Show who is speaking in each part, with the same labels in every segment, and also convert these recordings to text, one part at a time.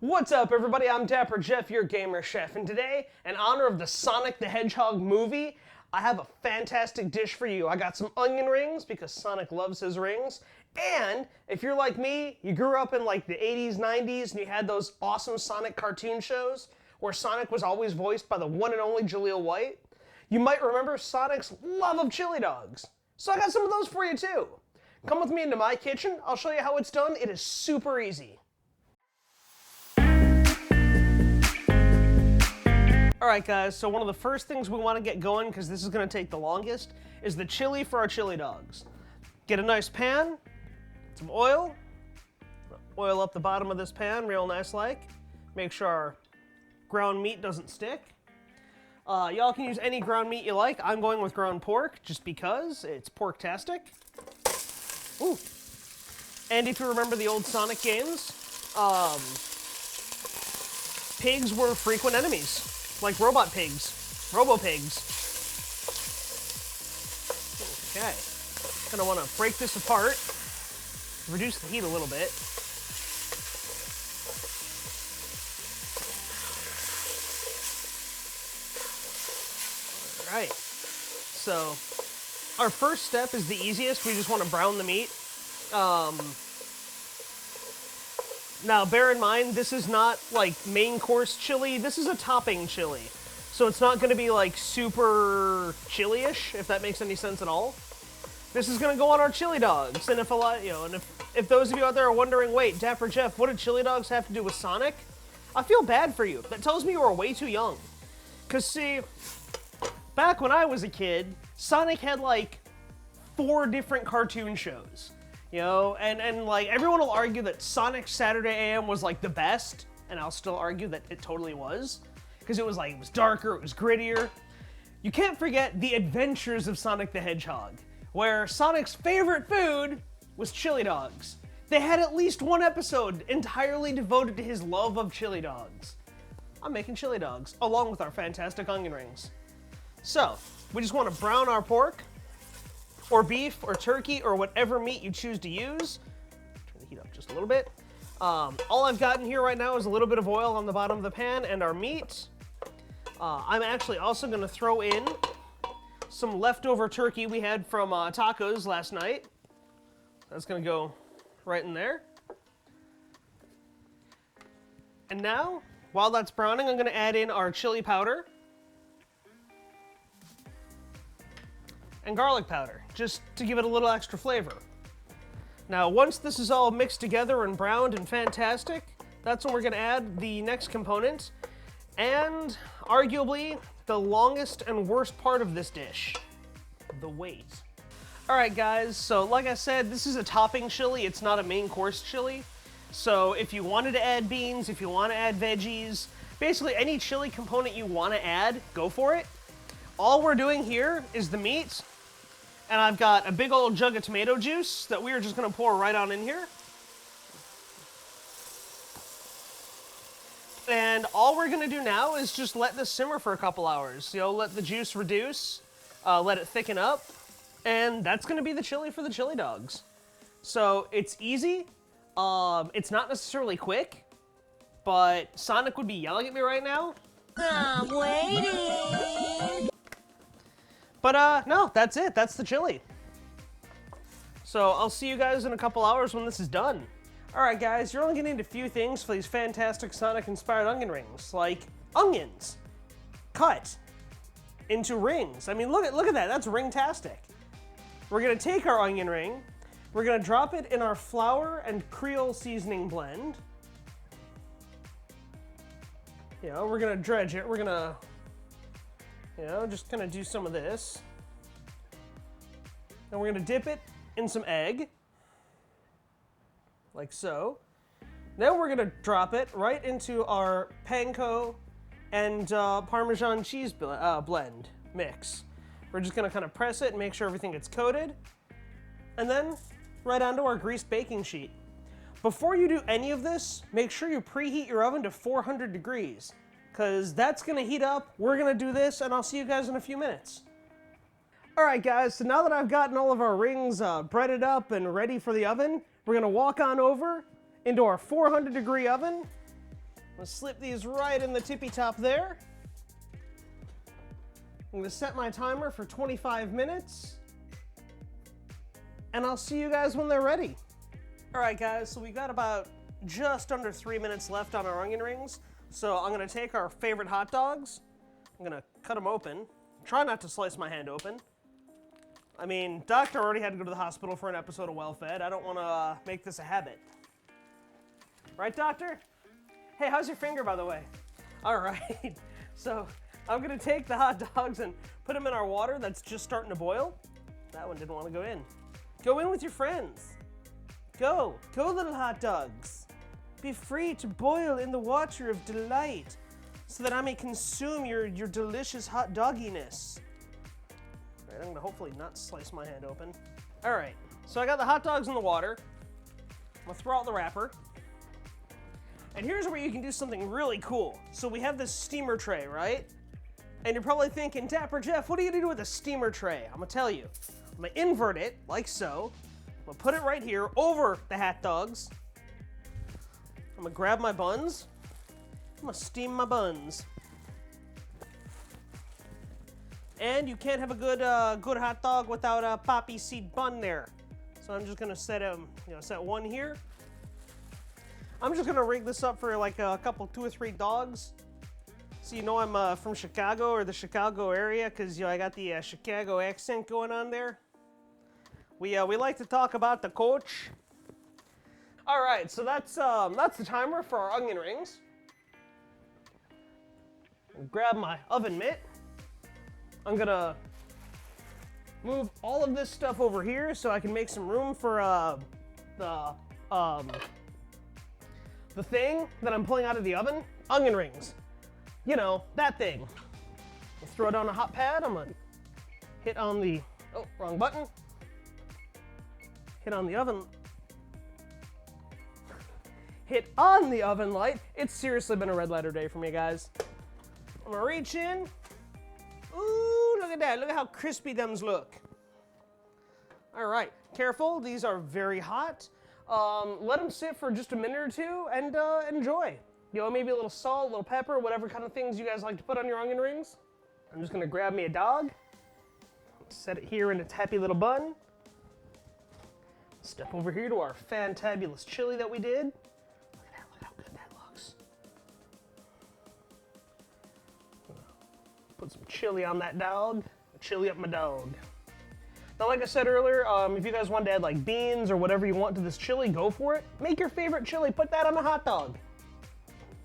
Speaker 1: What's up, everybody? I'm Dapper Jeff, your gamer chef, and today, in honor of the Sonic the Hedgehog movie, I have a fantastic dish for you. I got some onion rings because Sonic loves his rings, and if you're like me, you grew up in like the 80s, 90s, and you had those awesome Sonic cartoon shows where Sonic was always voiced by the one and only Jaleel White, you might remember Sonic's love of chili dogs. So I got some of those for you too. Come with me into my kitchen. I'll show you how it's done. It is super easy. Alright guys, so one of the first things we want to get going, because this is going to take the longest, is the chili for our chili dogs. Get a nice pan, some oil, oil up the bottom of this pan real nice like. Make sure our ground meat doesn't stick. Y'all can use any ground meat you like. I'm going with ground pork, just because it's pork-tastic. Ooh. And if you remember the old Sonic games, pigs were frequent enemies. Like robot pigs, robo-pigs. Okay, kind of want to break this apart, reduce the heat a little bit. All right, so our first step is the easiest. We just want to brown the meat. Now, bear in mind, this is not, like, main course chili. This is a topping chili. So it's not going to be, like, super chili-ish, if that makes any sense at all. This is going to go on our chili dogs. And if a lot, and if those of you out there are wondering, wait, Dapper Jeff, what do chili dogs have to do with Sonic? I feel bad for you. That tells me you are way too young. Because, see, back when I was a kid, Sonic had, like, 4 different cartoon shows. And like, everyone will argue that Sonic Saturday AM was like the best, and I'll still argue that it totally was. Because it was darker, it was grittier. You can't forget the adventures of Sonic the Hedgehog, where Sonic's favorite food was chili dogs. They had at least one episode entirely devoted to his love of chili dogs. I'm making chili dogs, along with our fantastic onion rings. So, we just want to brown our pork, or beef, or turkey, or whatever meat you choose to use. Turn the heat up just a little bit. All I've got in here right now is a little bit of oil on the bottom of the pan and our meat. I'm actually also going to throw in some leftover turkey we had from tacos last night. That's going to go right in there. And now, while that's browning, I'm going to add in our chili powder and garlic powder, just to give it a little extra flavor. Now, once this is all mixed together and browned and fantastic, that's when we're gonna add the next component, and arguably the longest and worst part of this dish, the wait. All right, guys, so like I said, this is a topping chili, it's not a main course chili. So if you wanted to add beans, if you want to add veggies, basically any chili component you want to add, go for it. All we're doing here is the meat, and I've got a big old jug of tomato juice that we are just going to pour right on in here. And all we're going to do now is just let this simmer for a couple hours. Let the juice reduce, let it thicken up, and that's going to be the chili for the chili dogs. So it's easy. It's not necessarily quick, but Sonic would be yelling at me right now.
Speaker 2: I'm waiting.
Speaker 1: But no, that's it. That's the chili. So I'll see you guys in a couple hours when this is done. All right, guys, you're only gonna need a few things for these fantastic Sonic-inspired onion rings, like onions, cut into rings. I mean, look at that. That's ring-tastic. We're gonna take our onion ring, we're gonna drop it in our flour and Creole Seasoning blend. We're gonna dredge it. We're gonna just kind of do some of this. And we're going to dip it in some egg, like so. Then we're going to drop it right into our Panko and Parmesan cheese blend mix. We're just going to kind of press it and make sure everything gets coated. And then right onto our greased baking sheet. Before you do any of this, make sure you preheat your oven to 400 degrees. Because that's going to heat up, we're going to do this, and I'll see you guys in a few minutes. Alright guys, so now that I've gotten all of our rings breaded up and ready for the oven, we're going to walk on over into our 400 degree oven, gonna slip these right in the tippy top there. I'm gonna set my timer for 25 minutes. And I'll see you guys when they're ready. All right, guys, so we got about just under 3 minutes left on our onion rings. So I'm gonna take our favorite hot dogs. I'm gonna cut them open. Try not to slice my hand open. I mean, Doctor already had to go to the hospital for an episode of Well Fed. I don't wanna make this a habit. Right, Doctor? Hey, how's your finger, by the way? All right, so I'm gonna take the hot dogs and put them in our water that's just starting to boil. That one didn't wanna go in. Go in with your friends. Go little hot dogs. Be free to boil in the water of delight so that I may consume your delicious hot dogginess. All right, I'm gonna hopefully not slice my hand open. All right, so I got the hot dogs in the water. I'm gonna throw out the wrapper. And here's where you can do something really cool. So we have this steamer tray, right? And you're probably thinking, Dapper Jeff, what are you gonna do with a steamer tray? I'm gonna tell you. I'm gonna invert it, like so. I'm gonna put it right here over the hot dogs. I'm gonna grab my buns. I'm gonna steam my buns. And you can't have a good hot dog without a poppy seed bun there. So I'm just gonna set set one here. I'm just gonna rig this up for like a couple, 2 or 3 dogs. So you know I'm from Chicago or the Chicago area because I got the Chicago accent going on there. We like to talk about the coach. All right, so that's the timer for our onion rings. Grab my oven mitt. I'm gonna move all of this stuff over here so I can make some room for the thing that I'm pulling out of the oven. Onion rings. You know, that thing. I'll throw it on a hot pad. I'm gonna hit on the, oh, wrong button. Hit on the oven. Hit on the oven light. It's seriously been a red letter day for me, guys. I'm gonna reach in. Ooh, look at that. Look at how crispy them's look. All right, careful. These are very hot. Let them sit for just a minute or two and enjoy. You know, maybe a little salt, a little pepper, whatever kind of things you guys like to put on your onion rings. I'm just gonna grab me a dog. Set it here in its happy little bun. Step over here to our fantabulous chili that we did. Look at that, look how good that looks. Put some chili on that dog. Chili up my dog. Now, like I said earlier, if you guys want to add like beans or whatever you want to this chili, go for it. Make your favorite chili, put that on a hot dog.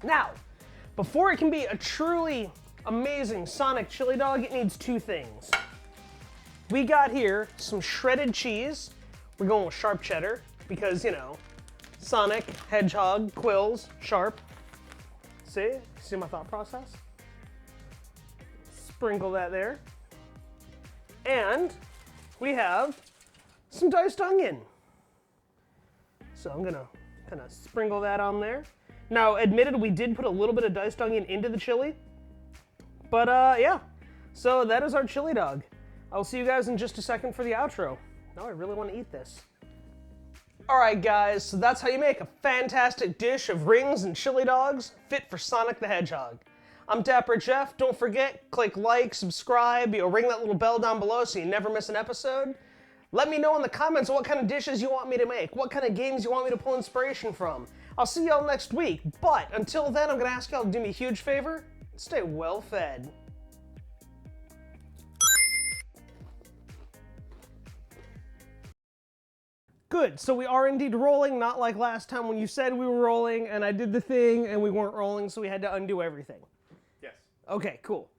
Speaker 1: Now, before it can be a truly amazing Sonic chili dog, it needs 2 things. We got here some shredded cheese. We're going with sharp cheddar because, you know, Sonic, Hedgehog, quills, sharp. See my thought process? Sprinkle that there. And we have some diced onion. So I'm gonna kind of sprinkle that on there. Now, admitted, we did put a little bit of diced onion into the chili. But yeah, so that is our chili dog. I'll see you guys in just a second for the outro. Now I really want to eat this. All right, guys, so that's how you make a fantastic dish of rings and chili dogs fit for Sonic the Hedgehog. I'm Dapper Jeff. Don't forget, click like, subscribe, ring that little bell down below so you never miss an episode. Let me know in the comments what kind of dishes you want me to make, what kind of games you want me to pull inspiration from. I'll see y'all next week, but until then, I'm gonna ask y'all to do me a huge favor. Stay well fed. Good, so we are indeed rolling, not like last time when you said we were rolling and I did the thing and we weren't rolling, so we had to undo everything.
Speaker 3: Yes.
Speaker 1: Okay, cool.